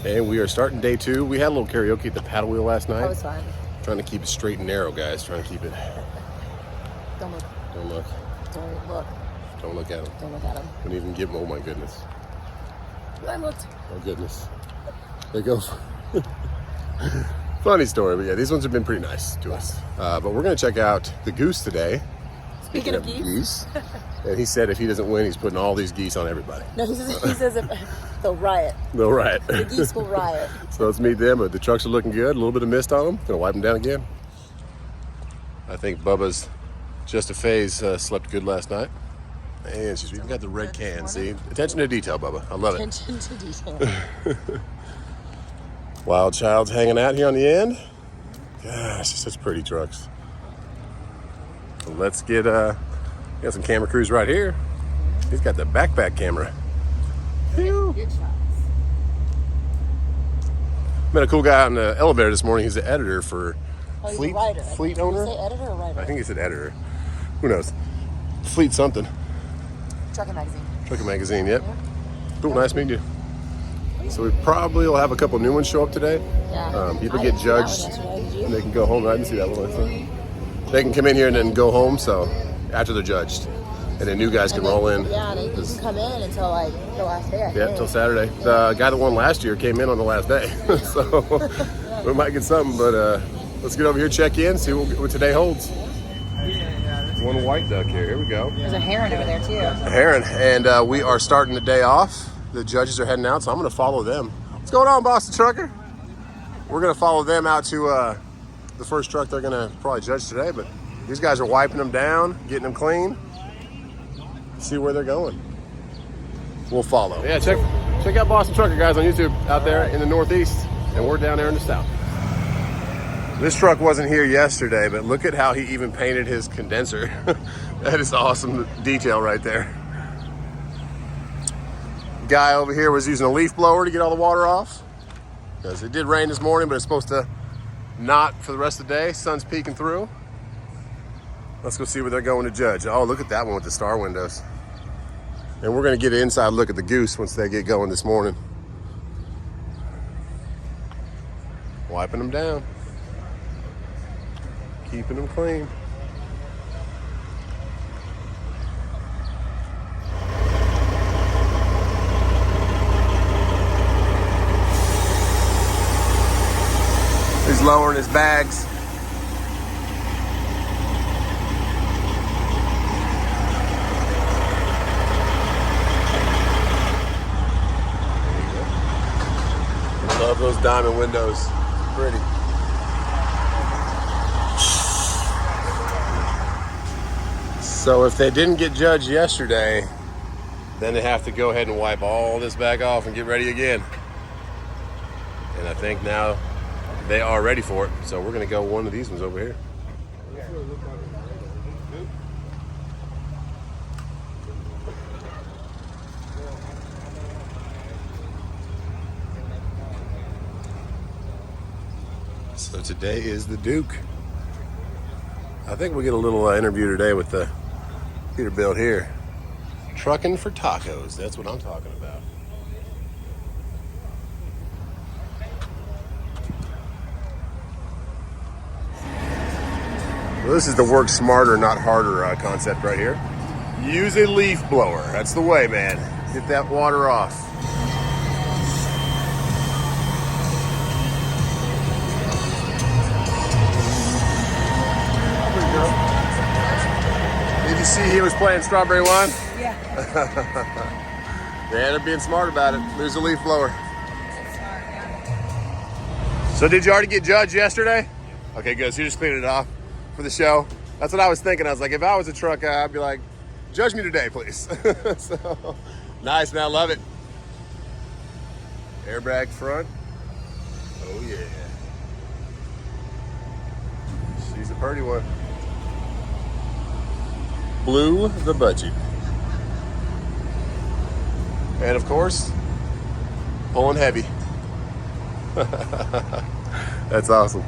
And we are starting day 2. We had a little karaoke at the paddle wheel last night. That was fun. Trying to keep it straight and narrow, guys. Trying to keep it. Don't look. Don't look. Don't look. Don't look at him. Don't look at him. Don't even give him. Oh my goodness. I looked. Oh goodness. There goes. Funny story, but yeah, these ones have been pretty nice to us. But we're going to check out the Goose today. Speaking of geese. And he said if he doesn't win, he's putting all these geese on everybody. No, he says if they'll riot. They'll riot. The geese will riot. So let's meet them. But the trucks are looking good. A little bit of mist on them. Gonna wipe them down again. I think Bubba's Just a Phase slept good last night. And she's even got the red can. See, attention to detail, Bubba. I love it. Attention to detail. Wild Child's hanging out here on the end. Gosh, such pretty trucks. So let's get got some camera crews right here. He's got the backpack camera. Phew. Good shots. Met a cool guy on the elevator this morning. He's the editor for He's a writer. Fleet owner. Did you say editor or writer? I think he said editor. Who knows? Fleet something. Trucking magazine. Trucking magazine. Yep. Cool. Nice meeting you. So we probably will have a couple new ones show up today. Yeah. People I get didn't see that one judged yesterday. Did you? and they can go home. I didn't see that one last night. They can come in here and then go home. So after they're judged, and then new guys can roll in. Yeah, they can come in until like the last day. Yeah, until Saturday. The guy that won last year came in on the last day, so we might get something. But let's get over here, check in, see what today holds. One white duck here. Here we go. There's a heron over there too. A heron, and we are starting the day off. The judges are heading out, so I'm going to follow them. What's going on, Boston Trucker? We're going to follow them out to the first truck they're going to probably judge today. But these guys are wiping them down, getting them clean. See where they're going. We'll follow. Yeah, check out Boston Trucker, guys, on YouTube out there in the Northeast, and we're down there in the South. This truck wasn't here yesterday, but look at how he even painted his condenser. That is awesome detail right there. Guy over here was using a leaf blower to get all the water off, because it did rain this morning, but it's supposed to not for the rest of the day. Sun's peeking through. Let's go see where they're going to judge. Oh, look at that one with the star windows. And we're going to get an inside look at the Goose once they get going this morning. Wiping them down. Keeping them clean. He's lowering his bags. Love those diamond windows. Pretty. So if they didn't get judged yesterday, then they have to go ahead and wipe all this back off and get ready again. And I think now they are ready for it. So we're going to go one of these ones over here. So today is the Duke. I think we'll get a little interview today with the Peterbilt here. Trucking for tacos, that's what I'm talking about. Well, this is the work smarter, not harder concept right here. Use a leaf blower, that's the way, man. Get that water off. Did you see he was playing Strawberry Wine? Yeah. They ended up being smart about it. Lose a leaf blower. So did you already get judged yesterday? Okay, good. So you're just cleaning it off for the show? That's what I was thinking. I was like, if I was a truck guy, I'd be like, judge me today, please. So nice, man. I love it. Airbag front. Oh, yeah. She's a pretty one. Blew the budget. And of course, pulling heavy. That's awesome.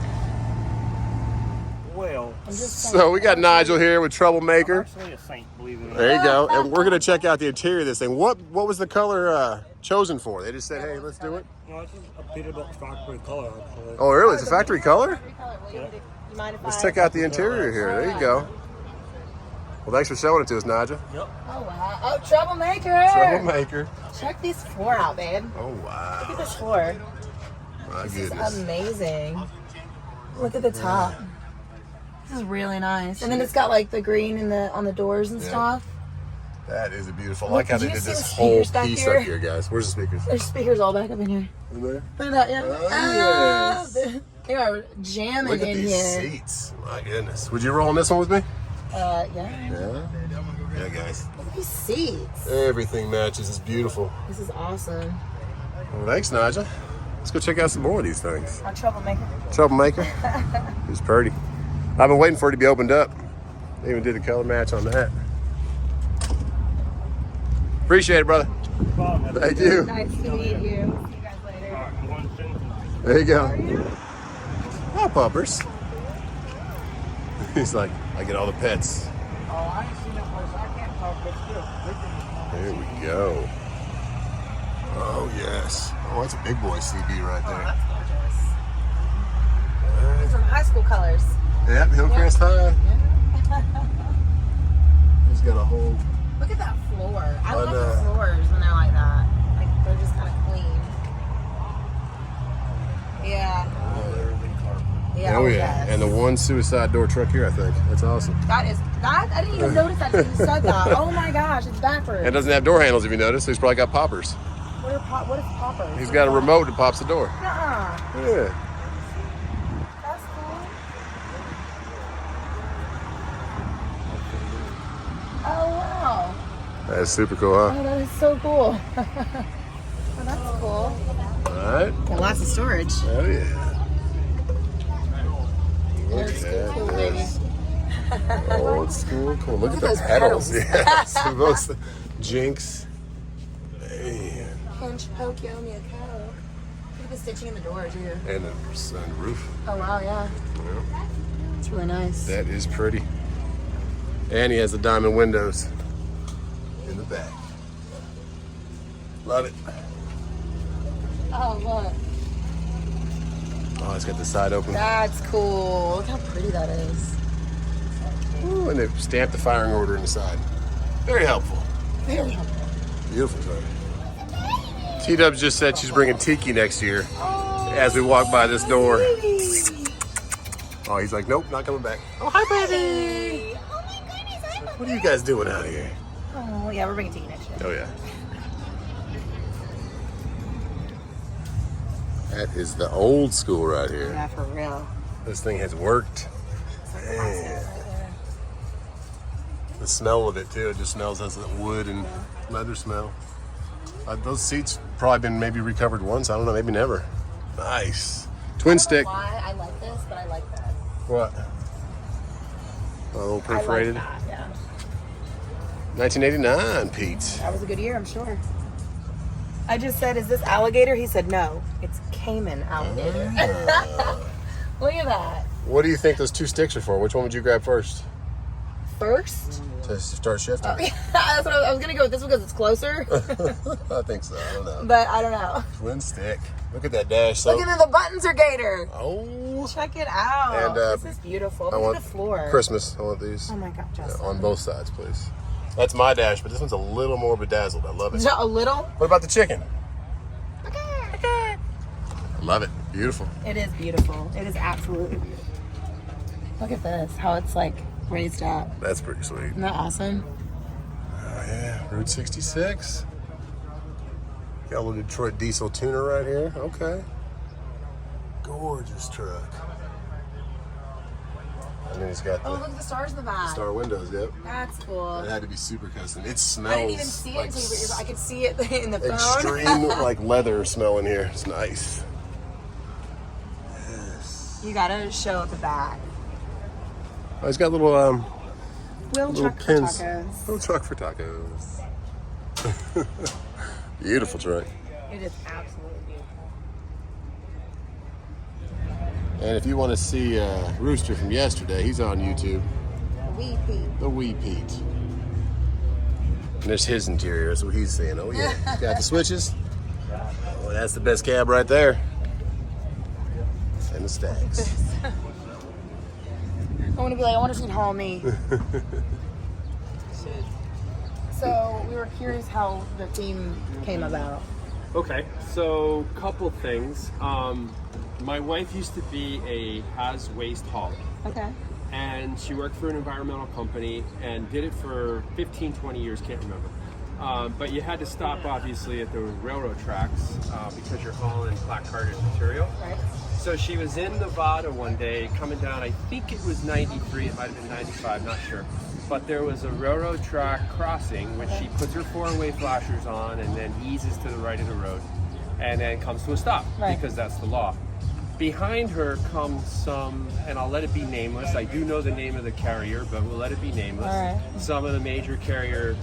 Well, So So we got Nigel here with Troublemaker. actually a saint, believe it or not. There you go. And we're gonna check out the interior of this thing. What was the color chosen for? They just said, hey, let's do it. No, it's just a Peterbilt factory color, actually. Oh, really? It's a factory color? You mind if Let's I- check out the interior here. There you go. Well, thanks for showing it to us, Nigel. Yep. Oh, wow. Oh, troublemaker. Troublemaker. Check this floor out, babe. Oh, Look at wow. this floor. My This is goodness. amazing. Look at the top. This is really nice. And then it's got like the green in the on the doors and Yeah. stuff. That is a beautiful. I like how Did they you did see this the whole speakers back piece here? up here, guys. Where's the speakers? There's speakers all back up in here. In there? Look at that, yeah. Oh, yes. They are jamming Look at in these here. seats. My goodness. Would you roll on this one with me? Yeah. Yeah. Yeah, guys. Look at these seats. Everything matches. It's beautiful. This is awesome. Well, thanks, Nigel. Let's go check out some more of these things. Our troublemaker. Troublemaker. It's pretty. I've been waiting for it to be opened up. They even did a color match on that. Appreciate it, brother. Thank you. Nice to meet you. See you guys later. One Simpsons. There you go. Oh, puppers. He's like, I get all the pets. Oh, I ain't seen that place. I can't talk, but still. There we go. Oh, yes. Oh, that's a big boy CD right Oh, there. that's gorgeous. These are high school colors. Yep, Hillcrest High. He's got a whole. Look at that floor. I love know. the floors when they're like that. Like they're just kind of clean. Yeah. Yeah. Oh, yeah. yes. And the one suicide door truck here, I think. That's awesome. That is that. I didn't even notice that until you said that. Oh my gosh, it's backwards. It doesn't have door handles, if you notice. So he's probably got poppers. What is poppers? He's got a remote that pops the door. Nuh-uh. Yeah. That's cool. Oh wow. That's super cool, huh? Oh, that is so cool. Oh, that's cool. All right. And lots of storage. Oh, yeah. Look Old school at cool, baby. this. Old school cool. Look at the those pedals. pedals. Yes. Those Jinx. Man. Pinch, poke, yo, me a cow. Look at the stitching in the door, too. And the sunroof. Oh, wow, yeah. Yeah. It's really nice. That is pretty. And he has the diamond windows in the back. Love it. Oh, look. Oh, it's got the side open. That's cool. Look how pretty that is. Ooh, and they stamped the firing order in the side. Very helpful. Very helpful. Beautiful truck. T-Dubs just said she's bringing Tiki next year as we walk by this door. Oh, he's like, nope, not coming back. Oh, hi, baby. Oh my goodness, I'm What are you guys doing out here? Oh, yeah, we're bringing Tiki next year. Oh, yeah. That is the old school right here. Yeah, for real. This thing has worked. Man. The smell of it, too. It just smells as that wood and leather smell. Those seats probably been maybe recovered once. I don't know, maybe never. Nice. Twin stick. Why I like this, but I like that. What? A little perforated. I like that, yeah. 1989, Pete. That was a good year, I'm sure. I just said, is this alligator? He said, no, it's Cayman alligator. Look at that. What do you think those two sticks are for? Which one would you grab first? First? To start shifting? That's what I was going to go with this one because it's closer. I think so. I don't know. But I don't know. Twin stick. Look at that dash. So, Look at the buttons are gator. oh, Check it out. And, this is beautiful. I Look want at the floor. Christmas. I want these. Oh my God, Justin. On both sides, please. That's my dash, but this one's a little more bedazzled. I love it. A little? What about the chicken? Okay. I love it. Beautiful. It is beautiful. It is absolutely beautiful. Look at this, how it's like raised up. That's pretty sweet. Isn't that awesome? Oh, yeah. Route 66. Got a little Detroit diesel tuner right here. Okay. Gorgeous truck. And then he's got Oh, the look at the stars in the back. star windows, yep. That's cool. It had to be super custom. It smells I didn't even see it like until you put your. I could see it in the phone. extreme like leather smell in here. It's nice. Yes. You gotta show the back. Oh, he's got little Wheel little truck for pins. tacos. Little truck for tacos. Beautiful truck. It is absolutely beautiful. And if you want to see Rooster from yesterday, he's on YouTube. Wee Pete. The Wee Pete. And there's his interior. That's what he's saying. Oh yeah, he's got the switches. Oh, that's the best cab right there. And the stacks. I want to be like, I want to feed Homie. So we were curious how the theme came about. Okay, so couple things. My wife used to be a haz waste hauler. Okay. And she worked for an environmental company and did it for 15, 20 years, can't remember. But you had to stop, obviously, at the railroad tracks because you're hauling placarded material. Right. So she was in Nevada one day, coming down, I think it was 93, it might have been 95, not sure. But there was a railroad track crossing, which she puts her four-way flashers on and then eases to the right of the road and then comes to a stop, because that's the law. Behind her comes some, and I'll let it be nameless. I do know the name of the carrier, but we'll let it be nameless. All right. Some of the major carrier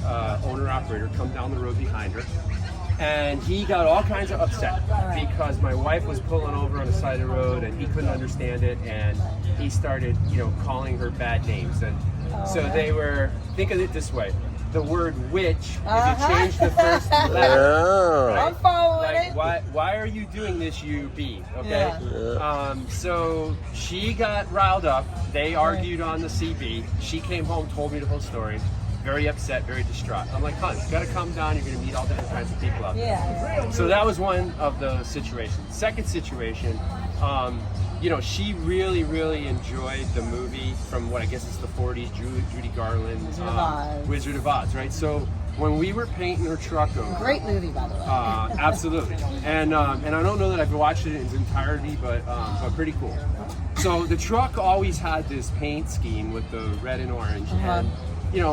owner-operator come down the road behind her. And he got all kinds of upset because my wife was pulling over on the side of the road and he couldn't understand it, and he started, calling her bad names. And so they were, think of it this way, the word witch, if you change the first letter, I'm following it. Why are you doing this, you B? Okay. Yeah. So she got riled up. They argued on the CB. She came home, told me the whole story. Very upset, very distraught. I'm like, hon, you gotta calm down. You're gonna meet all different kinds of people out there. Yeah. So that was one of the situations. Second situation, she really, really enjoyed the movie from what I guess is the 40s, Judy Garland's Wizard of Oz, right? So when we were painting her truck over, Great movie, by the way. absolutely, and I don't know that I've watched it in its entirety, but pretty cool. So the truck always had this paint scheme with the red and orange, and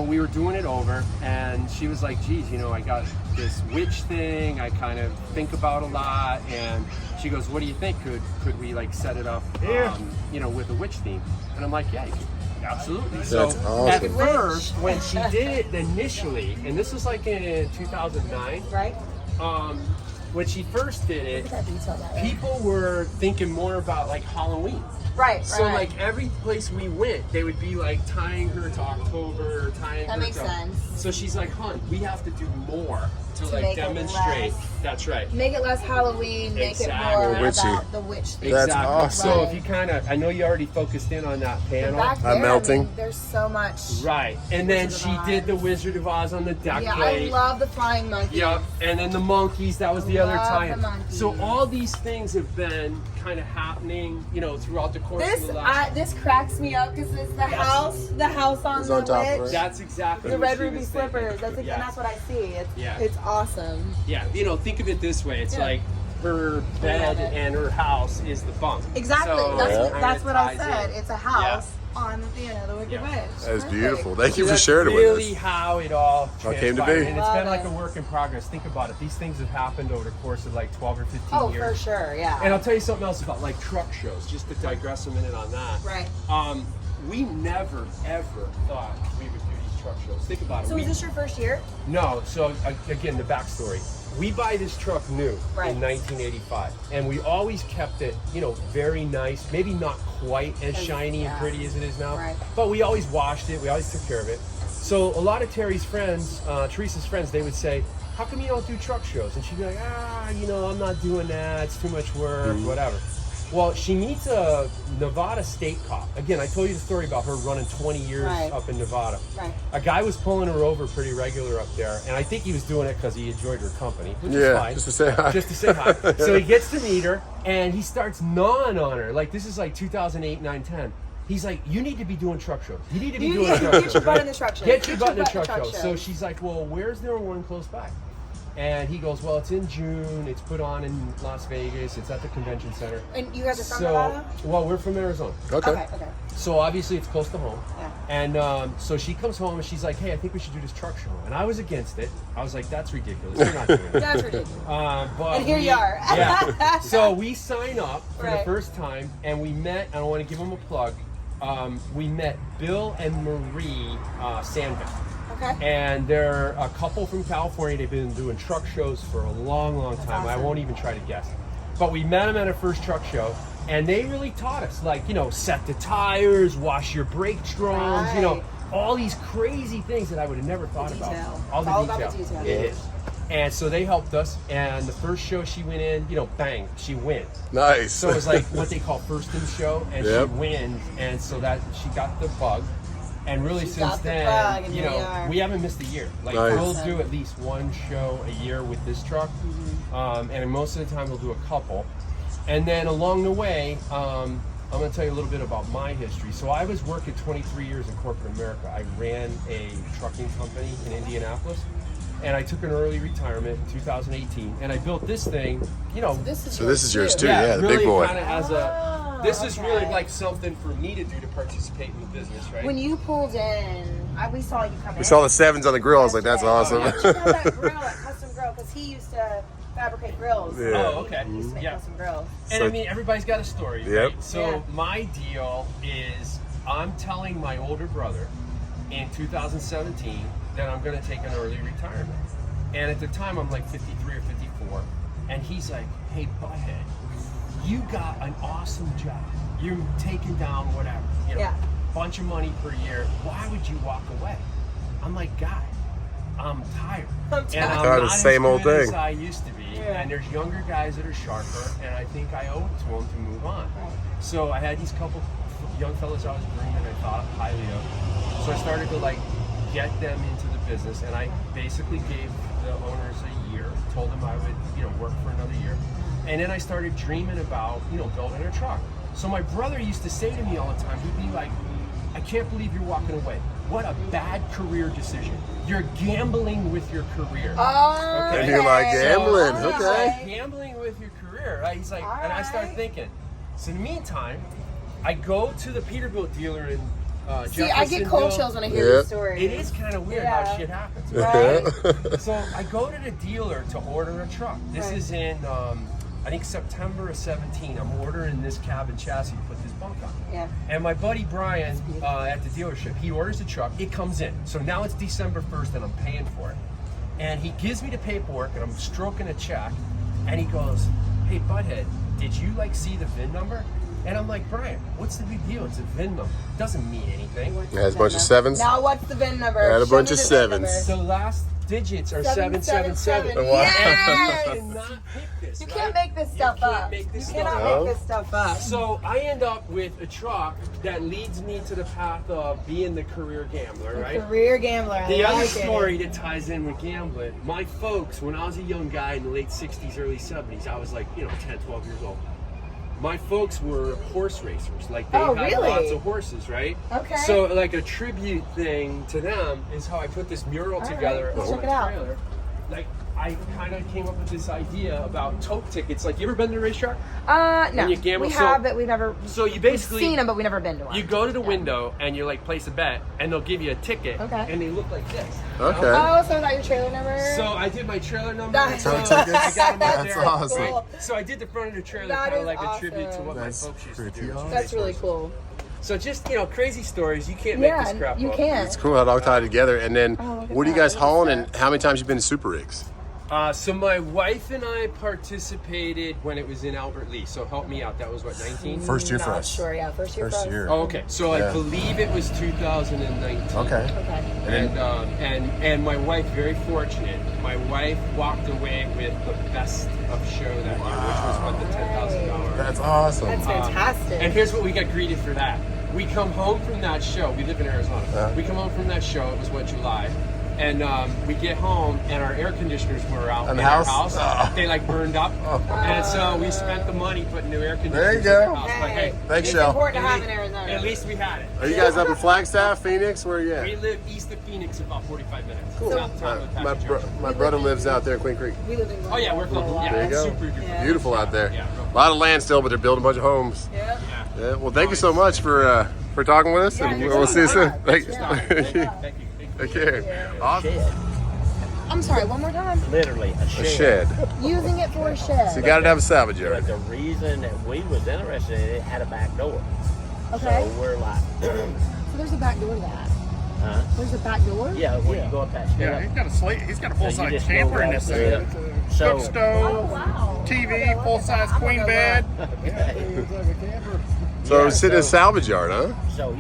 we were doing it over, and she was like, geez, I got this witch thing I kind of think about a lot, and she goes, what do you think? Could we like set it up, with a witch theme? And I'm like, yeah, absolutely. That's so awesome. at first, when she did it initially, and this was like in 2009, Right. when she first did it, Look at that detail that way. people were thinking more about like Halloween. Right. So like every place we went, they would be like tying her to October, tying That her makes to... sense. So she's like, hon, we have to do more to like make it demonstrate. less- That's right. Make it less Halloween, make it Exactly. more Witchy. about the witch thing. That's Exactly. awesome. So if you kind of, I know you already focused in on that panel. Back there, I'm melting. there's so much. Right. And then Wizard she of did the Oz. Wizard of Oz on the deck Yeah, plate. I love the flying monkey. Yep, and then the monkeys, that was the other Love time. the monkeys. So all these things have been kind of happening, throughout the course This of the last... this cracks me up because it's the house on It's the on top of witch. her. That's exactly The what red she ruby was thinking. slippers. That's Yeah. and that's what I see. Yeah. It's awesome. Yeah, think of it this way. It's Yeah. like her bed and her house is the bunk. Exactly. So That's what I ties said. in. It's a house on the Wicked Witch. That's Perfect. beautiful. Thank you for That's sharing it really with us. how it all How it came to transpired. be. And it's Love been like it. a work in progress. Think about it. These things have happened over the course of like 12 or 15 Oh, years. for sure. Yeah. And I'll tell you something else about like truck shows, just to digress a minute on that. Right. We never, ever thought we would do these truck shows. Think about it. So We- is this your first year? No, so again, the backstory. We buy this truck new Right. in 1985, and we always kept it, very nice. Maybe not quite as shiny and pretty as it is now, Right. but we always washed it. We always took care of it. So a lot of Terry's friends, Teresa's friends, they would say, "How come you don't do truck shows?" And she'd be like, I'm not doing that. It's too much work, whatever. Well, she meets a Nevada state cop. Again, I told you the story about her running 20 years Right. up in Nevada. Right. A guy was pulling her over pretty regular up there, and I think he was doing it because he enjoyed her company, which is Yeah, fine. just to say hi. Just to say hi. So he gets to meet her, and he starts gnawing on her. Like, this is like 2008, 9, 10. He's like, you need to be doing truck shows. You need to be You doing need truck to shows. get your butt in the truck show. Get your butt in the butt truck show. So she's like, well, where's there one close by? And he goes, well, it's in June. It's put on in Las Vegas. It's at the convention center. And you guys are from Nevada? Well, we're from Arizona. Okay. Okay. So obviously it's close to home. Yeah. And so she comes home and she's like, hey, I think we should do this truck show. And I was against it. I was like, that's ridiculous. We're not doing it. That's ridiculous. But And here you are. Yeah. So we sign up for the Right. first time, and we met, I don't want to give them a plug, we met Bill and Marie Sandvik. Okay. And they're a couple from California. They've been doing truck shows for a long, long time. I awesome. won't even try to guess. But we met them at our first truck show, And they really taught us, like, you know, set the tires, wash your brake drums, you know, all these crazy things that I would have never thought about. All the about the detail. Yeah. And so they helped us, and the first show she went in, you know, bang, she wins. Nice. So it was like what they call first in show, and she wins, and so that she got the bug. And really since then, you know, we haven't missed a year. Like we'll do at least one show a year with this truck, and most of the time we'll do a couple. And then along the way, I'm going to tell you a little bit about my history. So I was working 23 years in corporate America. I ran a trucking company in Indianapolis, and I took an early retirement in 2018. And I built this thing, you know. So this is yours too, yeah, the really big boy. Kind of as a. This is really like something for me to do to participate in the business, right? When you pulled in, we saw you come in. We saw the 7s on the grill. I was like, that's awesome. You know that grill, that custom grill, because he used to fabricate grills. Yeah. Oh, okay. He used to make custom grills. And So- I mean, everybody's got a story, Yep. right? So my deal is I'm telling my older brother in 2017 that I'm going to take an early retirement. And at the time, I'm like 53 or 54. And he's like, hey, butthead, you got an awesome job. You're taking down whatever, you know, bunch of money per year. Why would you walk away? I'm like, guy, I'm tired. And I'm Tired of not the same as old good as thing. I used to be. And there's younger guys that are sharper, and I think I owe it to them to move on. So I had these couple young fellas I was bringing and I thought highly of. So I started to like get them into the business, and I basically gave the owners a year, told them I would, you know, work for another year. And then I started dreaming about, you know, building a truck. So my brother used to say to me all the time, he'd be like, I can't believe you're walking away. What a bad career decision. You're gambling with your career. Oh, And you're like, gambling, So, okay. gambling with your career, right? He's like, and I started thinking. So in the meantime, I go to the Peterbilt dealer in See, I get cold Jeffersonville. chills when I hear this story. It is kind of weird how shit happens. Right? So I go to the dealer to order a truck. This is in, I think September of 17. I'm ordering this cab and chassis to put this bunk on. Yeah. And my buddy Brian at the dealership, he orders the truck. It comes in. So now it's December 1st and I'm paying for it. And he gives me the paperwork and I'm stroking a check. And he goes, hey, butthead, did you like see the VIN number? And I'm like, Brian, what's the big deal? It's a VIN number. It doesn't mean anything. It has a bunch of 7s. Now what's the VIN number? Had a Show bunch me of the VIN 7s. number. The last digits are 777. Wow. Yes! You cannot pick this. You right? can't make this stuff You can't up. make this You stuff cannot up. make this stuff up. So I end up with a truck that leads me to the path of being the career gambler, right? Career gambler. I The like other it. story that ties in with gambling, my folks, when I was a young guy in the late 60s, early 70s, I was like, 10, 12 years old. My folks were horse racers. Like they had really? lots of horses, right? Okay. So like a tribute thing to them is how I put this mural together right, let's on check my it out. trailer. Like I kind of came up with this idea about tote tickets. Like you ever been to a racetrack? No. When you gamble, we so- have, but we've never. So you We've basically seen them, but we've never been to one. you go to the window and you like place a bet and they'll give you a ticket. Okay. And they look like this. you Okay. know? Oh, so is that your trailer number? So I did my trailer number. That's so Tote tickets? I got them out That's there. awesome. Right. So I did the front of the trailer That kind of is like a tribute to awesome. what That's my folks used to pretty do. awesome. That's really cool. So just, crazy stories. You can't make this crap you up. can't. It's cool how it all tied together. And then, look at what are you that. guys Look at hauling, that. and how many times you been to SUPERRIGS? So my wife and I participated when it was in Albert Lee. So help me out. That was what, 19? First year for Not us. sure, yeah. First year for First us. year. Oh, okay. So Yeah. I believe it was 2019. Okay. Okay. And my wife, very fortunate. My wife walked away with the best of show that year, which was what, the $10,000. That's awesome. That's fantastic. And here's what we got greeted for that. We come home from that show. We live in Arizona. Yeah. We come home from that show. It was what, July. And we get home and our air conditioners were out In in the our house? house. Oh. They like burned up. And so we spent the money putting new air conditioners There you in go. the house. Like, hey, Thanks, it's Shell. important to have in Arizona. at least we had it. Are you guys up in Flagstaff, Phoenix? Where are you We at? live east of Phoenix, about 45 minutes. Cool. South town of Package. My brother lives out there in Queen Creek. We live in Oh yeah, we're close. Yeah, There you go. super duper. Beautiful out there. Yeah, real A lot of land still, but they're building a bunch of homes. Yep. Yeah. Well, thank you so much for talking with us, and you're we'll see you soon. welcome. Thank you. Thank you. Take care. Awesome. I'm sorry, one more time. Literally a A shed. shed. Using it for a shed. So you got to have a salvage But yard. the reason that we was interested in it had a back door. Okay. So we're like, So there's a back door to that. There's a back door? Yeah, when you go up that step. Yeah, he's got a full size just camper go in right this up thing. there. So- Cook stove, TV, full size queen bed. So it was sitting in a salvage yard, huh? So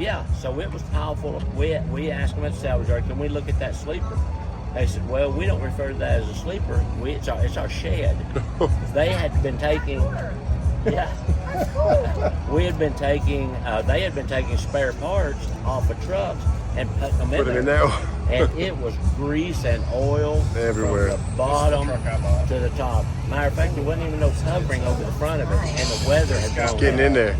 it was powerful. We asked them at the salvage yard, can we look at that sleeper? They said, well, we don't refer to that as a sleeper. It's our shed. They had been taking, we had been taking, they had been taking spare parts off of trucks and putting them Put them in there. And it was grease and oil Everywhere. from the bottom to the top. Matter of fact, there wasn't even no covering over the front of it, and the weather had gone Getting in there.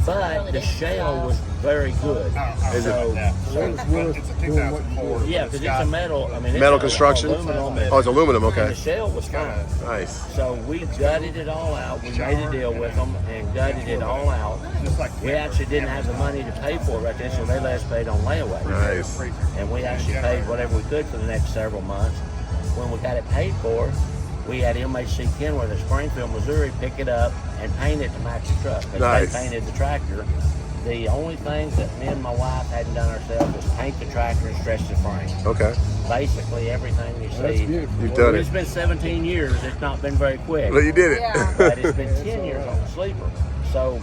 But the shell was very good. Is it? It's a 2004. Yeah, because it's a metal. I mean, it's Metal a construction? aluminum, Oh, it's aluminum, and okay. the shell was fine. Nice. So we gutted it all out. We made a deal with them and gutted it all out. We actually didn't have the money to pay for it right then, so they let us pay it on layaway. Nice. And we actually paid whatever we could for the next several months. When we got it paid for, we had MHC Kenworth in Springfield, Missouri, pick it up and paint it to match the truck. Because Nice. they painted the tractor. The only things that me and my wife hadn't done ourselves was paint the tractor and stretch the frame. Okay. Basically everything you see. You've done It's it. been 17 years. It's not been very quick. But you did it. Yeah. But it's been 10 years on the sleeper. So,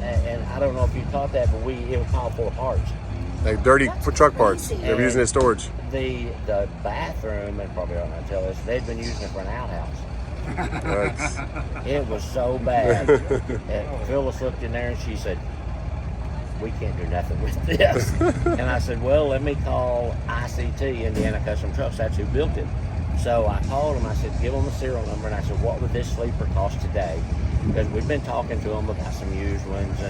and I don't know if you caught that, but it was all full of parts. Like dirty truck parts. They were using it as storage. The bathroom, and probably ought not tell us, they'd been using it for an outhouse. Nice. It was so bad. And Phyllis looked in there and she said, we can't do nothing with this. And I said, well, let me call ICT, Indiana Custom Trucks. That's who built it. So I called them. I said, give them a serial number. And I said, what would this sleeper cost today? Because we've been talking to them about some used ones.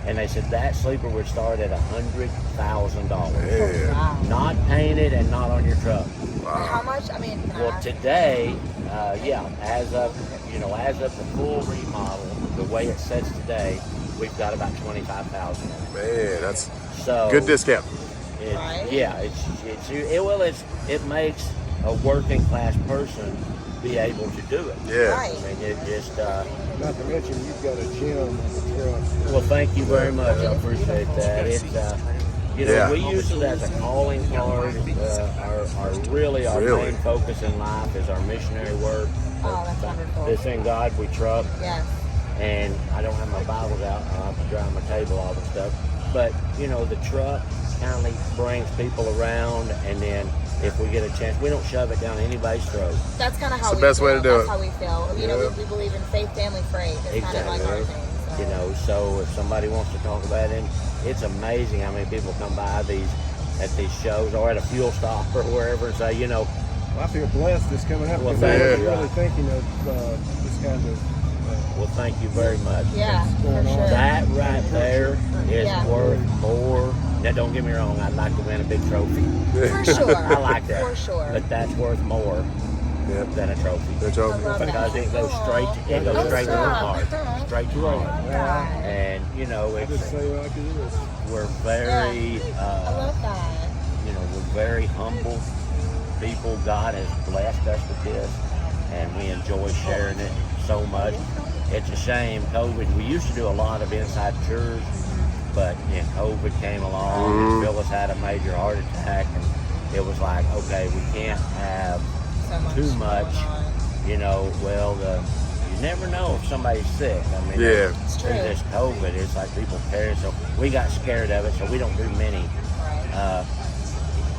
And they said that sleeper would start at $100,000. Wow. Not painted and not on your truck. How much? I mean, Well, today, as of the full remodel, the way it sets today, we've got about $25,000. Man, that's So good discount. Right? Yeah, it makes a working class person be able to do it. Yeah. Right. I mean, it just. Not to mention you've got a gym on the truck. Well, thank you very much. I appreciate that. It's Yeah. we use it as a calling card. Our main focus in life is our missionary work. Oh, that's wonderful. This in God we trust. Yes. And I don't have my Bibles out. I have to dry my table off and stuff. But the truck kind of brings people around, and then if we get a chance, we don't shove it down anybody's throat. That's kind of how It's the we best feel. way to do That's it. how we feel. Yeah. We believe in faith, family, freight. It's kind of like our thing. So. So if somebody wants to talk about it, it's amazing how many people come by at these shows or at a fuel stop or wherever and say, Well, I feel blessed this coming up. Well, because I thank was you. really thinking of this kind of. well, thank you very much. Yeah, for going on. sure. That right there is Yeah. worth more. Now, don't get me wrong, I'd like to win a big trophy. For sure. I like that. For sure. But that's worth more Yep. than a trophy. Good job. I love Because that. it goes straight to our heart. Straight to our heart. God. And Just it's say like it is. we're very I love that. we're very humble people. God has blessed us with this, and we enjoy sharing it so much. It's a shame COVID. We used to do a lot of inside tours, but then COVID came along and Phyllis had a major heart attack, and it was like, okay, we can't have So much. too much. going on. You never know if somebody's sick. I mean, Yeah. It's true. through this COVID, it's like people carry it. So we got scared of it, so we don't do many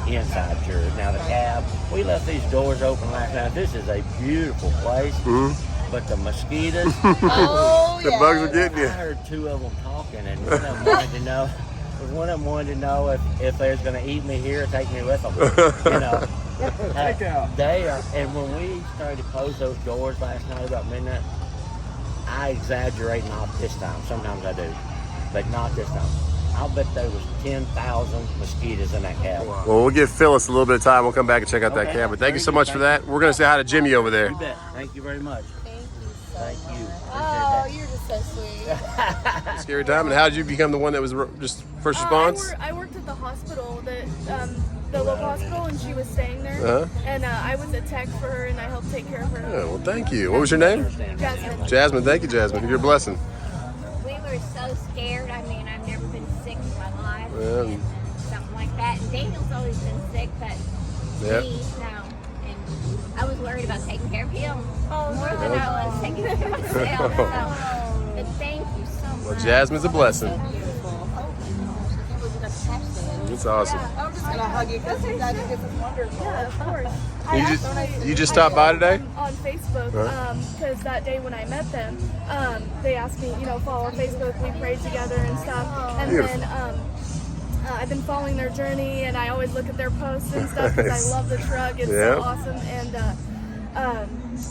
inside tours. Now the cab, we left these doors open last night. This is a beautiful place, but the mosquitoes, Oh, The yeah. bugs are getting I you. heard two of them talking, and one of them wanted to know. One of them wanted to know if they was going to eat me here or take me with them. Take out. They are, and when we started to close those doors last night about midnight, I exaggerate not this time. Sometimes I do, but not this time. I'll bet there was 10,000 mosquitoes in that cab. Well, we'll give Phyllis a little bit of time. We'll come back and check out that Okay. cab. But thank you so much for that. We're going to say hi to Jimmy over there. You bet. Thank you very much. Thank you so Thank you. much. Appreciate Oh, you're just so sweet. Scary time. And how did you become the one that was just first response? I worked at the hospital, the local hospital, and she was staying there. Uh-huh. And I was a tech for her, and I helped take care of her. Yeah, well, thank you. What was your name? Jasmine. Jasmine. Thank you, Jasmine. You're a blessing. We were so scared. I mean, I've never been sick in my life. Yeah. And something like that that. And Daniel's always been sick, but Yep. me, no. And I was worried about taking care of him more than I was taking care of myself. So, but thank you so much. Well, Jasmine's a blessing. It's awesome. I'm just gonna hug you because you guys are just wonderful. Yeah, of course. You just stopped by today? On Facebook, because that day when I met them, they asked me, follow our Facebook, we prayed together and stuff. And Beautiful. then I've been following their journey, and I always look at their posts and stuff because Nice. I love the truck. It's Yeah. so awesome. And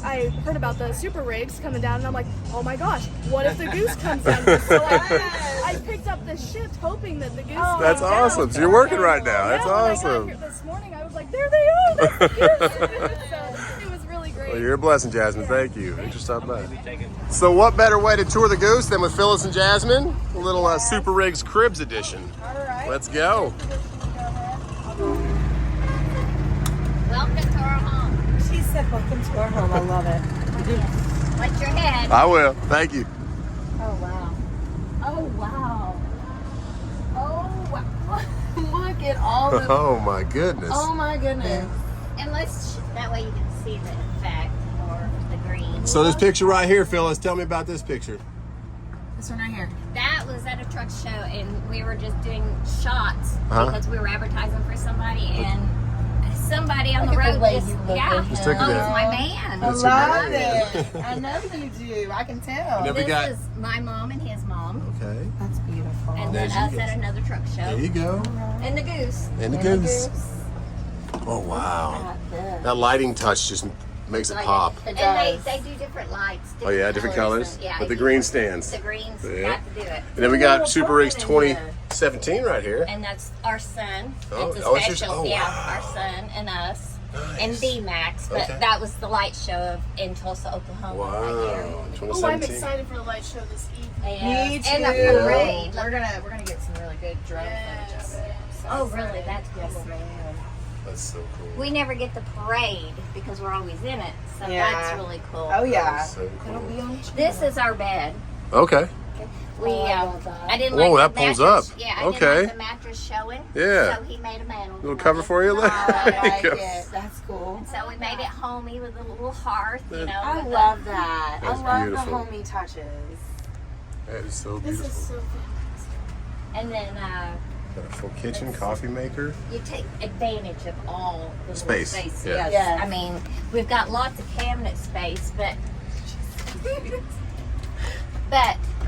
I heard about the SUPERRIGS coming down, and I'm like, oh my gosh, what if the Goose comes down? So I picked up the shift hoping that the Goose comes That's down. awesome. So you're working right now. That's Yeah, when I got awesome. here this morning, I was like, there they are. That's the Goose. So it was really great. Well, you're a blessing, Jasmine. Thank you. Thanks for stopping by. So what better way to tour the Goose than with Phyllis and Jasmine? A little SUPERRIGS Cribs edition. All right. Let's go. Welcome to our home. She said, welcome to our home. I love it. Watch your head. I will. Thank you. Oh, wow. Oh, wow. Oh, wow. Look at all the... Oh my goodness. Oh, my goodness. And that way you can see the effect or the green. So this picture right here, Phyllis, tell me about this picture. This one right here. That was at a truck show, and we were just doing shots because we were advertising for somebody, and somebody on the Look at road the way just, you look yeah, at Just took it oh, in. it's my man. I That's your love man. it. I know you do. I can tell. And then we This got- is my mom and his mom, Okay. That's beautiful. and There then she us goes. at another truck show, There you go. and the Goose. And the Goose. Oh wow. That lighting touch just makes it pop. And they do different lights. Oh yeah, different colors. Yeah, But the they green do. stands. The greens Yeah. got to do it. And then we got Ooh, SUPERRIGS put it in 2017 right here. And that's our son. Oh, it's a oh, it's special, yours? Oh, yeah, wow. our son and us. Nice. And D-Max, but Okay. that was the light show in Tulsa, Oklahoma that Wow. Oh, I'm 2017. excited for the light show this evening. year. Me too. And the parade. We're gonna get some really good drone footage of it. So Oh, really? That's yes, cool. ma'am. That's so cool. We never get the parade because we're always in it, so Yeah. that's really cool. Oh yeah. That's so It'll be cool. on This is our bed. Okay. We, Oh, I love that. I didn't Whoa, like that the pulls mattress. up. Yeah, I Okay. didn't like the mattress showing. Yeah. So he made a mantle. Little cover for you. I There like you go. it. That's cool. So we made it homey with a little hearth, you know. I with love that. That's I love beautiful. the homey touches. That is so This beautiful. is so And then Got a full kitchen, coffee maker. you take advantage of all the little Space, space. yeah. Yes. Yes. I mean, we've got lots of cabinet space, but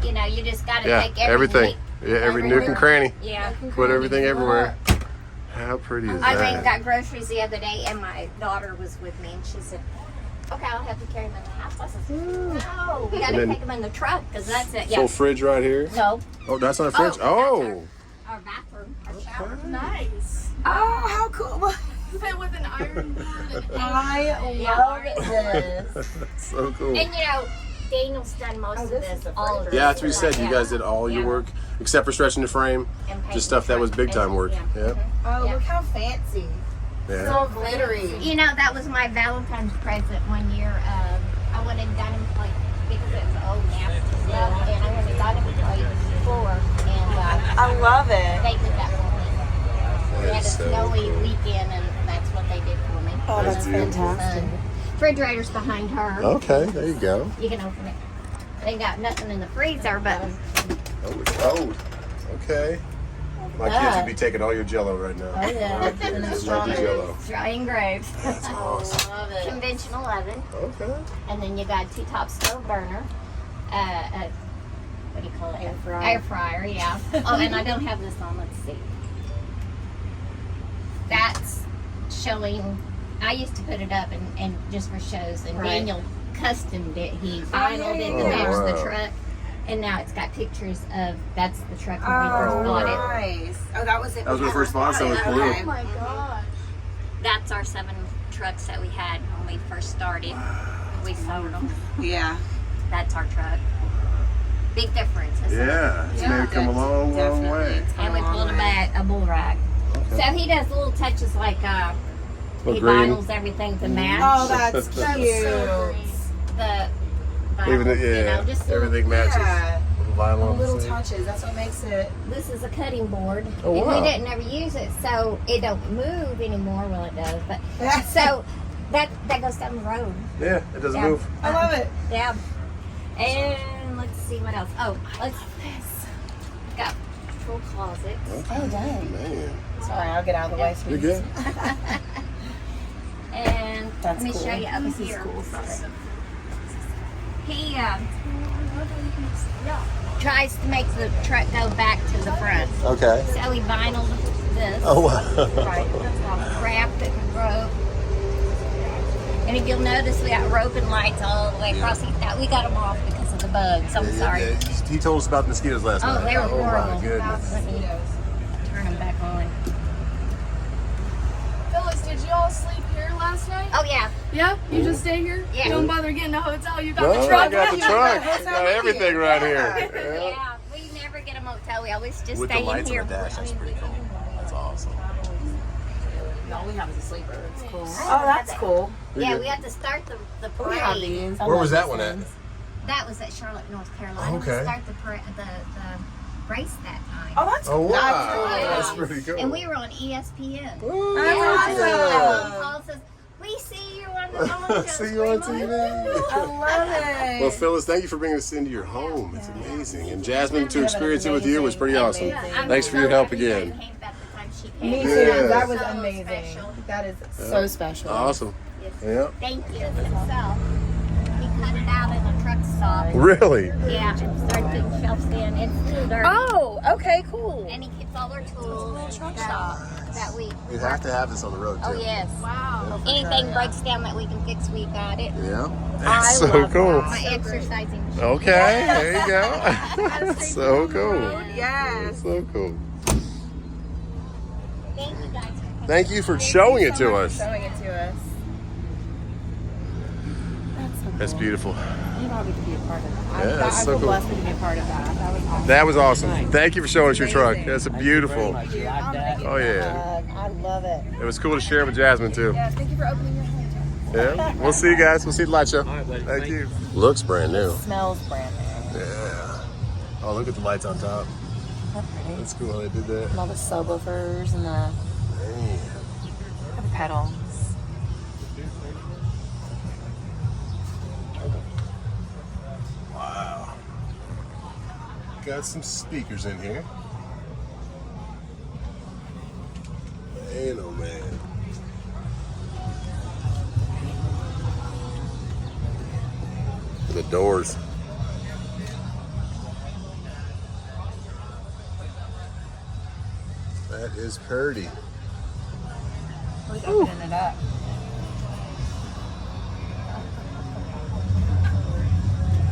you know, you just got to Yeah, take everything. Yeah, every nook and cranny. Yeah. Put everything everywhere. How pretty is I went and that? got groceries the other day, and my daughter was with me, and she said, "Okay, I'll have to carry them in the house." I said, "No, we got And to then- take them in the truck because that's it." Yeah. Full fridge right here. No, Oh, that's not a fridge. Oh, Oh. our bathroom, our shower. nice. Oh, how cool! Fit with an iron board. I Yeah. love this. So cool. And you know, Daniel's done most of this this, is the all of this. Yeah, that's what you said. You Yeah. guys did all your Yeah. work except for stretching the frame. And painting Just stuff the that was truck. big time And- work. yeah. Yep. Oh, Yeah. look how fancy. Yeah. So glittery. You know, that was my Valentine's present one year. I went and got him like because it was old now, and I went and got him like floor, and I love it. they did that for me. We had a That's so snowy cool. weekend, and that's what they did for me. Oh, that's And then fantastic. Refrigerator's behind her. Okay, there you go. You can open it. They got nothing in the freezer, but Oh, it's cold. Okay. My kids would be taking all your Jello right now. Oh yeah. And Just it's like the strong. Jello. dry engraved. Awesome. Love it. Conventional oven, Okay. and then you got two top stove burner. What do you call it? Air fryer. Air fryer, yeah. Oh, and I don't have this on. Let's see. That's showing. I used to put it up and just for shows, and Right. Daniel customed it. He vinyled it to Oh, match wow. the truck, and now it's got pictures of that's the truck when we Oh, first bought it. nice. Oh, that was it. That was when we first bought it, so it was blue. Oh my god. That's our 7 trucks that we had when we first started. We sold them. Yeah. That's our truck. Big difference. Isn't it? Yeah, it's made it come a long, long way. And we pulled a bull rag. So he does little touches like he Little green. vinyls everything to match. Oh, that's That's cute. so great. The Even vinyls, yeah, you know, just little, everything matches. Yeah. Little vinyl. Little touches. That's what makes it. This is a cutting board, Oh, and wow. we didn't ever use it, so it don't move anymore. Well, it does, but so that goes down the road. Yeah, it doesn't Yeah. move. I love it. Yeah. And let's see what else. Oh, let's this. Got full closet. Oh, dang. Man, Sorry, I'll get out of the way. you're good. And That's let me cool. show you up This is here. cool. He tries to make the truck go back to the front. Okay. So he vinyled this. Oh, wow. Right. Wrapped it with rope. And if you'll notice, we got rope and lights all the way across. We got them off because of the bugs. I'm sorry. Yeah, he told us about the mosquitoes last night. Oh, they were horrible. my goodness. Let me turn them back on. Phyllis, did you all sleep here last night? Oh, yeah. Yeah? You just stay here? Yeah. You don't bother getting a hotel. You got No, the I truck. got the truck. Hotel Got with everything you. right Yeah. here. Yeah. Yeah, we never get a motel. We always just With stay the lights in here. on the dash, that's pretty cool. That's awesome. All we have is a sleeper. It's cool. Oh, that's cool. Yeah, we have to start the We have parade. these. I Where love was that these one at? things. That was at Charlotte, North Carolina. Okay. We start the race that time. Oh, that's Oh, cool. wow. That's cool. That's pretty cool. And we were on ESPN. Ooh, That's awesome. Paul says, "We see you on the phone." See you on TV. I love it. Well, Phyllis, thank you for bringing us into your home. It's amazing. And Jasmine, to experience it with you was pretty awesome. Thanks for your help again. Me too. Yes. That was So amazing. special. That is so special. Awesome. Yes. Yeah. Thank you. So he cut it out in a truck stop. Really? Yeah, and started putting shelves in. It's still dirty. Oh, okay, cool. And he keeps all our tools that we. We have to have this on the road, too. Oh yes. Wow. Anything breaks down that we can fix, we got it. Yeah. I That's so love cool. My exercising machine. Okay, there you go. So cool. Yes. So cool. Thank you guys. Thank you for showing it to us. Showing it to us. That's so cool. That's beautiful. You allowed me to be a part of that. Yeah, that's I so feel cool. blessed to be a part of that. That was awesome. That was awesome. Thank you for showing us your truck. Amazing. That's a Thank you very beautiful. much. You like that? Oh, yeah. I love it. It was cool to share with Jasmine, too. Yeah, thank you for opening your home. Yeah. We'll see you guys. We'll see you at the light show. All right, buddy. Thank Thank you. Looks brand new. Smells brand new. Yeah. Oh, look at the lights on top. That's pretty. That's cool how they did that. And all the subwoofers and the Man. pedals. Wow. Got some speakers in here. Man, oh man. The doors. That is pretty. We're opening it up.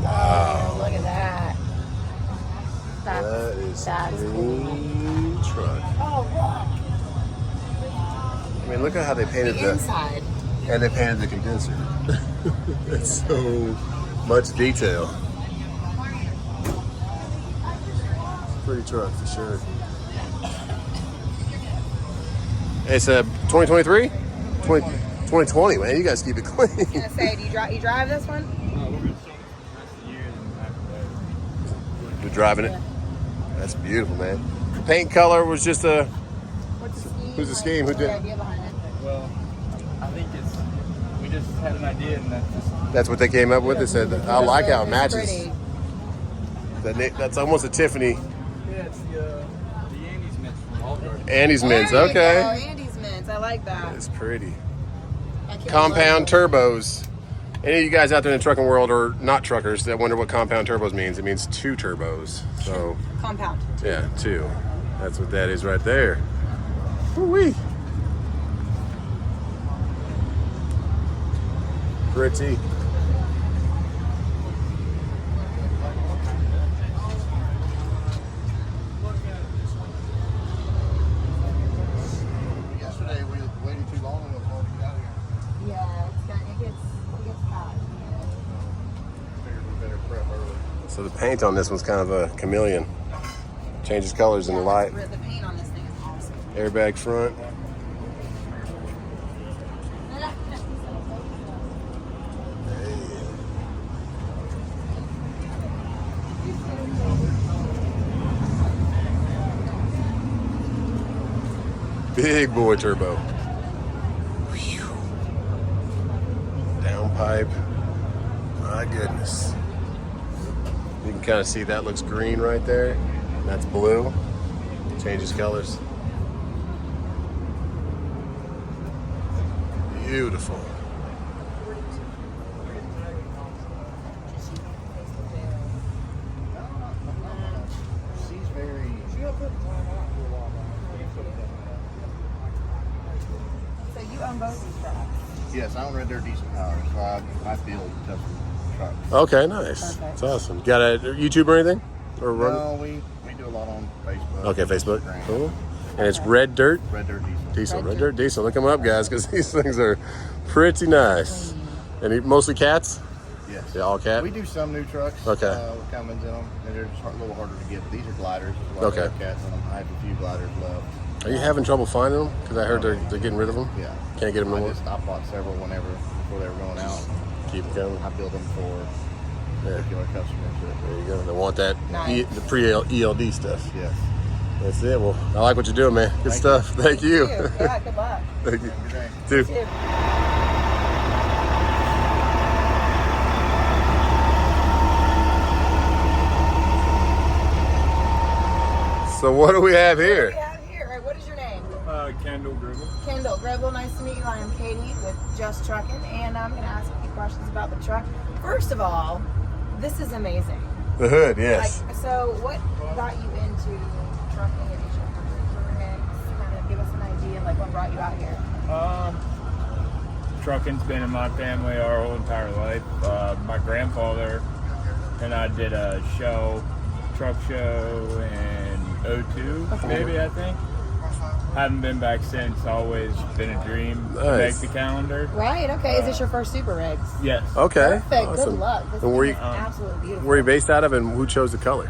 Wow. Look at that. That is a that's clean truck. Oh, I mean, look at how they painted look. The inside. and they painted the condenser. It's so much detail. Pretty truck for sure. It's a 2023? 2020, man. You guys keep it clean. I was gonna say, do you drive this one? You're driving it? That's beautiful, man. The paint color was just a... What's the scheme? Who's the scheme? Who What's the did- idea behind it? Well, I think we just had an idea and that's just. That's what they came up with. They said, I like how it It's matches. pretty. That's almost a Tiffany. Yeah, it's the Andes Mitch from Walmart. Andy's Mints, There you go, okay. Andy's Mints. I like that. It's pretty. I can't Compound believe turbos. Any of you guys out there in the trucking world or not truckers that wonder what compound turbos means, it means 2 turbos. So, it. Compound. yeah, 2. That's what that is right there. Woo-wee. Pretty. Yesterday we waited too long and it was hard to get out of here. Yeah, it gets hot. Figured we better prep early. So the paint on this one's kind of a chameleon. Changes colors in the light. The paint on this thing is awesome. Airbag front. Big boy turbo. Whew. Downpipe. My goodness. You can kind of see that looks green right there. And that's blue. Changes colors. Beautiful. So you own both these trucks? Yes, I own Red Dirt Diesel Power, so I build custom trucks. Okay, nice. Perfect. That's awesome. Got a YouTube or anything? Or run? No, we do a lot on Facebook. Okay, Facebook. Instagram. Cool. And it's Red Dirt Red Dirt Diesel. Diesel. Red Dirt Diesel. Look them up, guys, because these things are pretty nice. And mostly cats? Yes. Yeah, all cat? We do some new trucks. Okay. With Emmons in them, and they're just a little harder to get. But these are gliders. There's a lot Okay. of cats in them. I have a few gliders left. Are you having trouble finding them? Because I heard they're getting rid of them. Yeah. Can't get them no more. I bought several before they were going out. Keep them coming. I build them for Yeah. particular customers. There you go. They want that Nice. the pre-ELD stuff. Yes. That's it. Well, I like what you're doing, man. Good stuff. Thank you. Yeah, good luck. Thank you. Good day. Dude. Too. So what do we have What do here? we have here? All right, what is your name? Kendall Gribble. Kendall Gribble, nice to meet you. I am Katie with Just Trucking, and I'm going to ask a few questions about the truck. First of all, this is amazing. The hood, yes. Like, so what got you into trucking and kind of give us an idea, like what brought you out here? Trucking's been in my family our whole entire life. My grandfather and I did a truck show in 02, maybe, I think. Haven't been back since. Always been a dream to make Nice. the calendar. Right, okay. Is this your first SUPERRIGS? Yes. Okay. Perfect, Awesome. good luck. This And where thing you, is absolutely beautiful. where are you based out of, and who chose the color?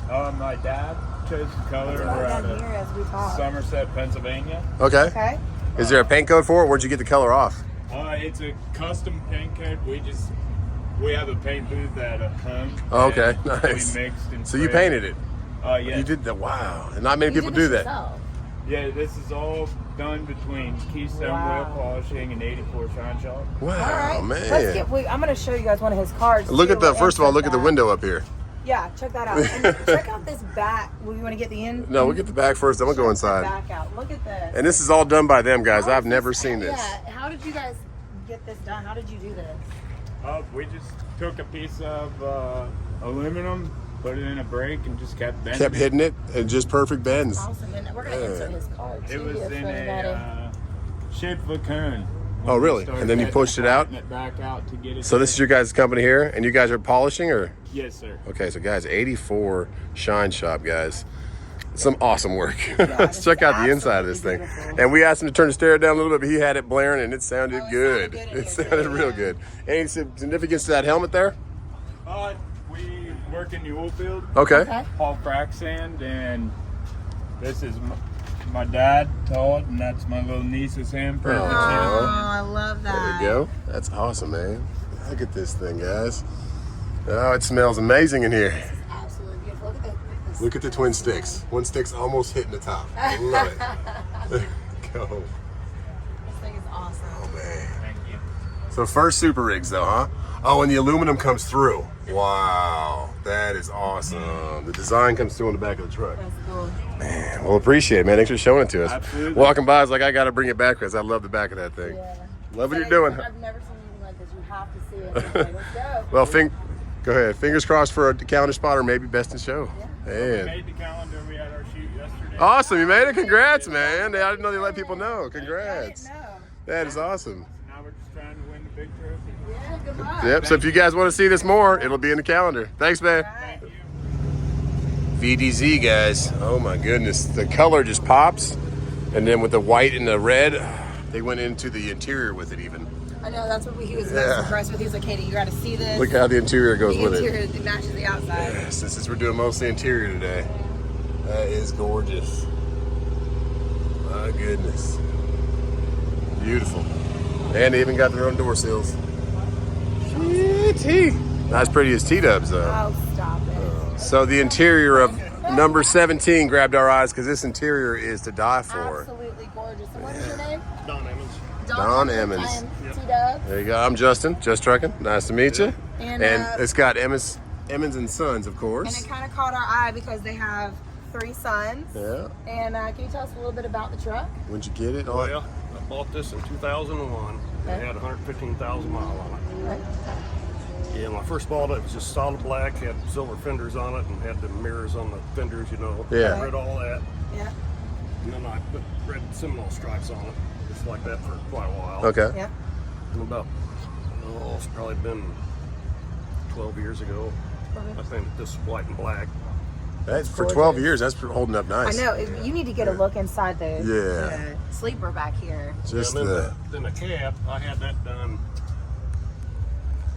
My dad chose the color. Right We're out down here of as we talk. Somerset, Pennsylvania. Okay. Okay. Is there a paint code for it? Where'd you get the color off? It's a custom paint code. We have a paint booth at home. Oh, okay, and nice. We mixed and So you sprayed. painted it. Yeah. You did that. Wow. And not many You people did do this that. yourself. Yeah, this is all done between Keystone Wow. Wheel Polishing and 84 Shine Shop. Wow, All right. man. Let's get. I'm going to show you guys one of his cards. Look too, at the, like, first of all, check look at the that. window up here. Yeah, check that out. And check out this back. We want to get the in. No, we'll get the back first, then we'll go Check inside. the back out. Look at this. And this is all done by them, guys. How I've is never this- seen this. Yeah. How did you guys get this done? How did you do this? We just took a piece of aluminum, put it in a brake, and just kept bending. Kept hitting it, and just perfect bends. Awesome. And we're going to insert his card too. It was if in anybody- a shaped cone. Oh, really? And then you pushed it out? It back out to get it. So this is your guys' company here, and you guys are polishing, or? Yes, sir. Okay, so guys, 84 Shine Shop, guys. Some awesome work. Let's check out the inside of this thing. absolutely beautiful. And we asked him to turn the stereo down a little bit, but he had it blaring, and it sounded Oh, it good. sounded good in It here, sounded too, real yeah. good. Any significance to that helmet there? We work in the oil field. Okay. Okay. Haul frac sand, and this is my dad, Todd, and that's my little niece's handprint. Oh. Oh, I love There that. we go. That's awesome, man. Look at this thing, guys. Oh, it smells amazing in here. Absolutely beautiful. Look at this. Look at the twin sticks. One stick's almost hitting the top. I love it. There we go. This thing is awesome. Oh, man. Thank you. So first SUPERRIGS though, huh? Oh, and the aluminum comes through. Wow, that is awesome. The design comes through on the back of the truck. That's cool. Man, well, appreciate it, man. Thanks for showing it to us. Absolutely. Walking by, I was like, I got to bring it back because I love the back of that thing. Yeah. Love what So you're doing. I've never seen anything like this. You have to see it. Okay, let's go. Well, go ahead. Fingers crossed for a calendar spot or maybe best in show. We Man. made the calendar. We had our shoot yesterday. Awesome, you made it. Congrats, man. I didn't know they let people know. I Congrats. didn't know. That is awesome. Now we're just trying to win the big trophy. Yeah, good luck. Yep. So if you guys want to see this more, it'll be in the calendar. Thanks, man. Thank you. VDZ, guys. Oh my goodness. The color just pops. And then with the white and the red, they went into the interior with it even. I know, that's what he was Yeah. most impressed with. He was like, Katie, you got to see this. Look how the interior goes the with interior it. it matches the outside. Since we're doing mostly interior today. That is gorgeous. My goodness. Beautiful. And they even got their own door sills. Not as pretty as T-dubs though. Oh, stop it. So the interior of Number 17 grabbed our eyes because this interior is to die for. Absolutely gorgeous. And what is your name? Don Emmons. Don Emmons. I'm T-Dub. There you go. I'm Justin, Just Trucking. Nice to meet you. And, It's got Emmons and Sons, of and course. it kind of caught our eye because they have 3 sons. Yeah. And can you tell us a little bit about the truck? When'd you get it? Well, I bought this in 2001. It had 115,000 miles on it. Okay. Yeah, when I first bought it, it was just solid black, had silver fenders on it, and had the mirrors on the fenders, you know. Yeah. I read all that. Yeah. And then I put red Seminole stripes on it. It's like that for quite a while. Okay. Yeah. And about, it's probably been 12 years ago. I painted this white and black. That's for 12 years. That's holding up nice. I know. You need to get a look inside the, Yeah. the sleeper back here. Just and the. then the cab, I had that done.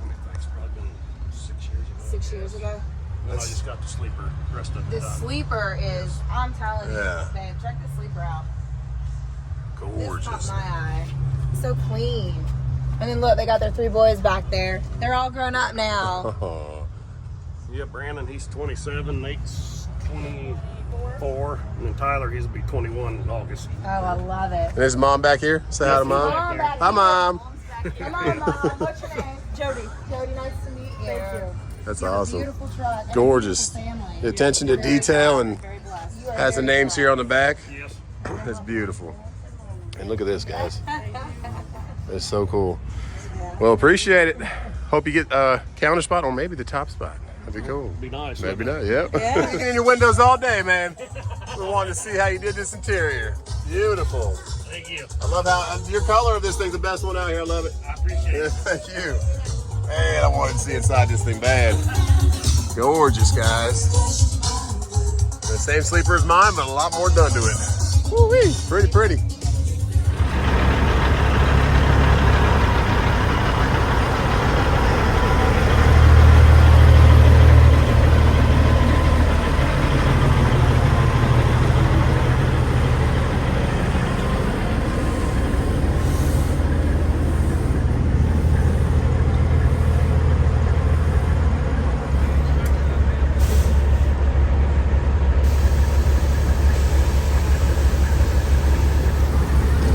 I mean, it's probably been 6 years ago. 6 years ago. And then I just got the sleeper, rest of it The done. sleeper is, I'm telling you, Yeah. babe, check the sleeper out. This caught Gorgeous. my eye. So clean. And then look, they got their 3 boys back there. They're all grown up now. Oh, Yeah, Brandon, he's 27, Nate's 24, and then Tyler, he's be 21 in August. Oh, I love it. and his mom back here. Say hi to mom. Mom back Hi, here. mom. Come on, Mom. What's your name? Jody. Jody, nice to meet you. Thank you. That's You have a awesome. beautiful truck. and a Gorgeous. beautiful family. The attention to Very detail proud, and very blessed. You are has the very names blessed. here on the back. Yes. That's beautiful. And look at this, guys. That's so cool. Well, appreciate it. Hope you get a counter spot or maybe the top spot. That'd be cool. Be nice. That'd be nice. Yep. You in your windows all day, man. We wanted to see how you did this interior. Beautiful. Thank you. I love how your color of this thing's the best one out here. I love it. I appreciate Yeah, it. thank you. Man, I wanted to see inside this thing bad. Gorgeous, guys. The same sleeper as mine, but a lot more done to it. Woo-wee. Pretty, pretty.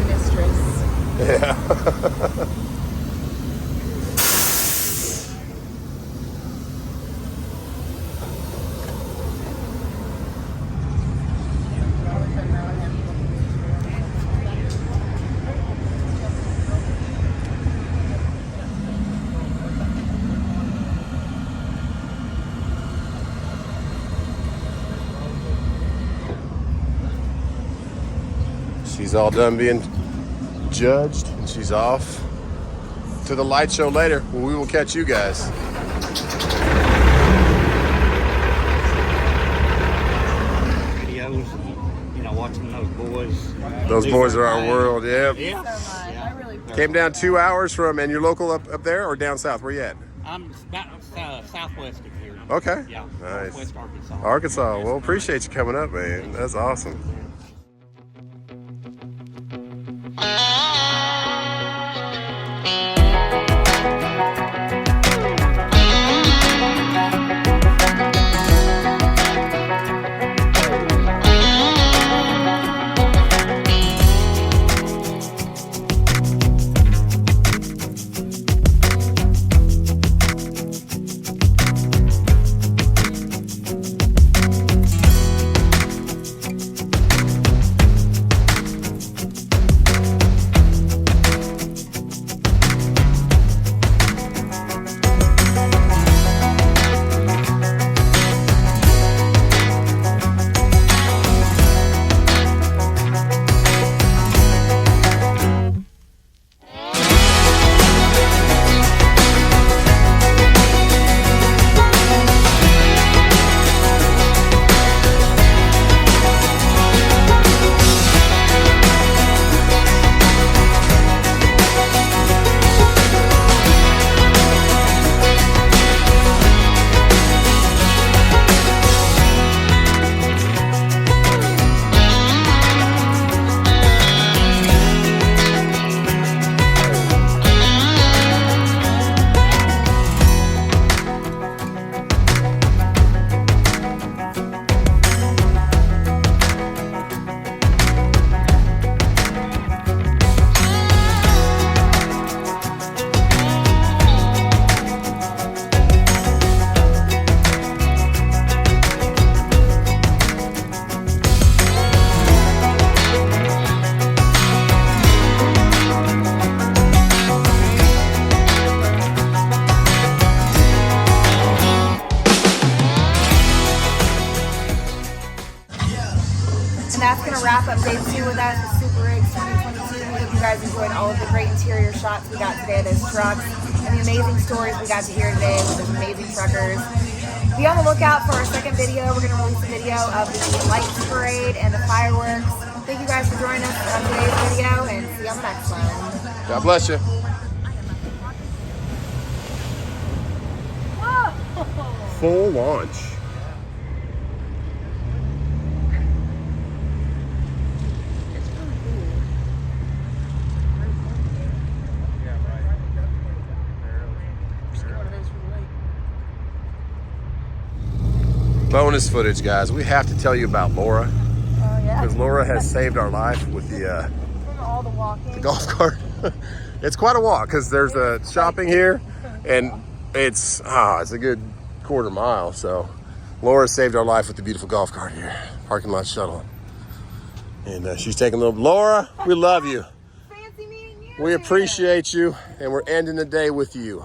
Mistress. Yeah. She's all done being judged and she's off to the light show later. Well, we will catch you guys. Videos, you know, watching those boys. Those boys are our world. Yep. Yeah. I really Came down 2 hours from, and you're local up there or down south? Where you at? I'm about southwest of here. Okay. Yeah. Nice. Southwest Arkansas. Arkansas. Well, appreciate you coming up, man. That's awesome. wrap up day 2 with us with SUPERRIGS 2022. We hope you guys enjoyed all of the great interior shots we got today of those trucks and the amazing stories we got to hear today with those amazing truckers. Be on the lookout for our second video. We're going to release a video of the lights parade and the fireworks. Thank you guys for joining us on today's video, and see you on the next one. God bless you. Full launch. Bonus footage, guys. We have to tell you about Laura. Oh, yeah. Because Laura has saved our life with the From all the walking. golf cart. It's quite a walk because there's a shopping here, and it's a good quarter mile. So Laura saved our life with the beautiful golf cart here, parking lot shuttle, and she's taking a little. Laura, we love you. Fancy meeting you. We appreciate you, and we're ending the day with you.